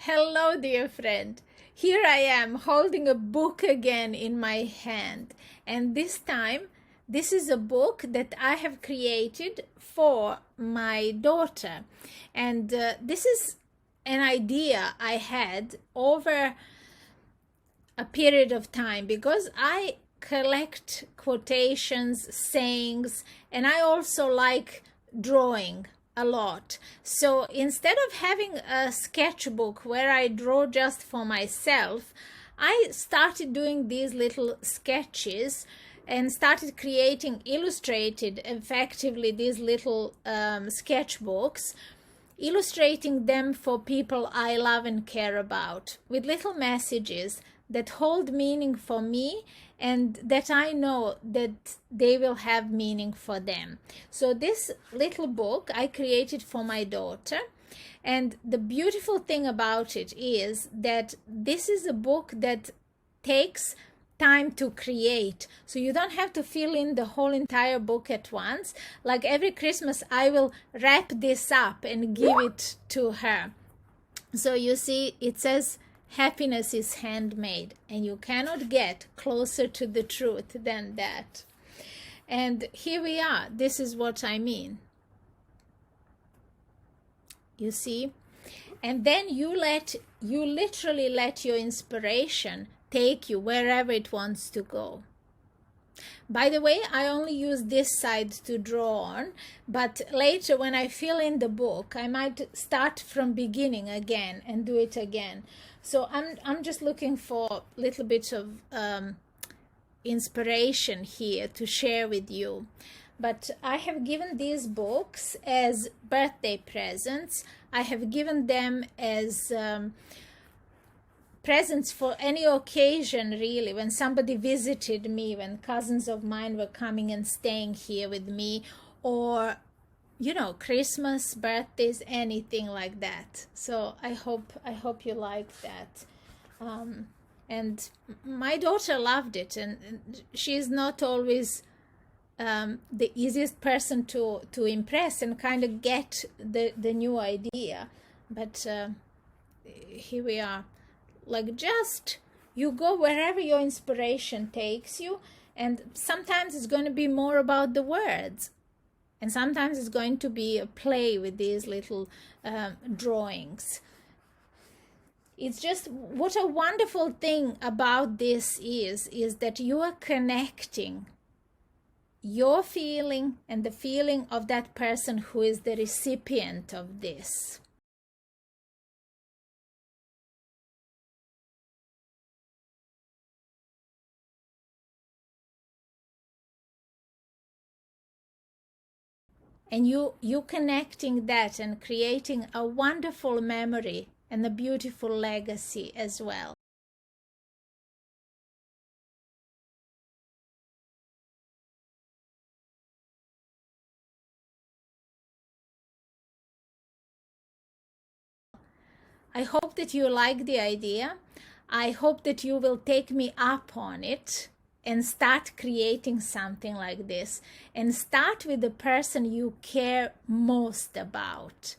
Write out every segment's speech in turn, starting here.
Hello, dear friend. Here I am holding a book again in my hand. And this time, this is a book that I have created for my daughter. And this is an idea I had over a period of time because I collect quotations, sayings, and I also like drawing a lot. So instead of having a sketchbook where I draw just for myself, I started doing these little sketches and started creating illustrated, effectively, these little sketchbooks, illustrating them for people I love and care about with little messages that hold meaning for me and that I know that they will have meaning for them. So this little book I created for my daughter, and the beautiful thing about it is that this is a book that takes time to create, so you don't have to fill in the whole entire book at once. Like every Christmas I will wrap this up and give it to her. So you see, it says happiness is handmade, and you cannot get closer to the truth than that. And here we are. This is what I mean. You see? And then you literally let your inspiration take you wherever it wants to go. By the way, I only use this side to draw on, but later when I fill in the book, I might start from beginning again and do it again. So I'm just looking for a little bit of inspiration here to share with you. But I have given these books as birthday presents. I have given them as presents for any occasion, really, when somebody visited me, when cousins of mine were coming and staying here with me, or Christmas, birthdays, anything like that. So I hope you like that. And my daughter loved it, and she's not always the easiest person to impress and kind of get the new idea, but here we are. Like, just you go wherever your inspiration takes you, and sometimes it's going to be more about the words, and sometimes it's going to be a play with these little drawings. It's just, what a wonderful thing about this is that you are connecting your feeling and the feeling of that person who is the recipient of this. And you connecting that and creating a wonderful memory and a beautiful legacy as well. I hope that you like the idea. I hope that you will take me up on it and start creating something like this, and start with the person you care most about.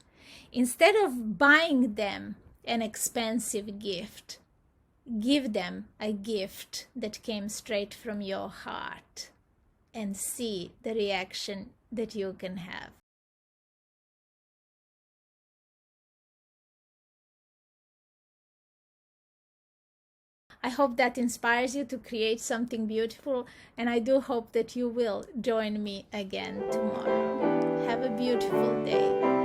Instead of buying them an expensive gift, give them a gift that came straight from your heart, and see the reaction that you can have. I hope that inspires you to create something beautiful, and I do hope that you will join me again tomorrow. Have a beautiful day.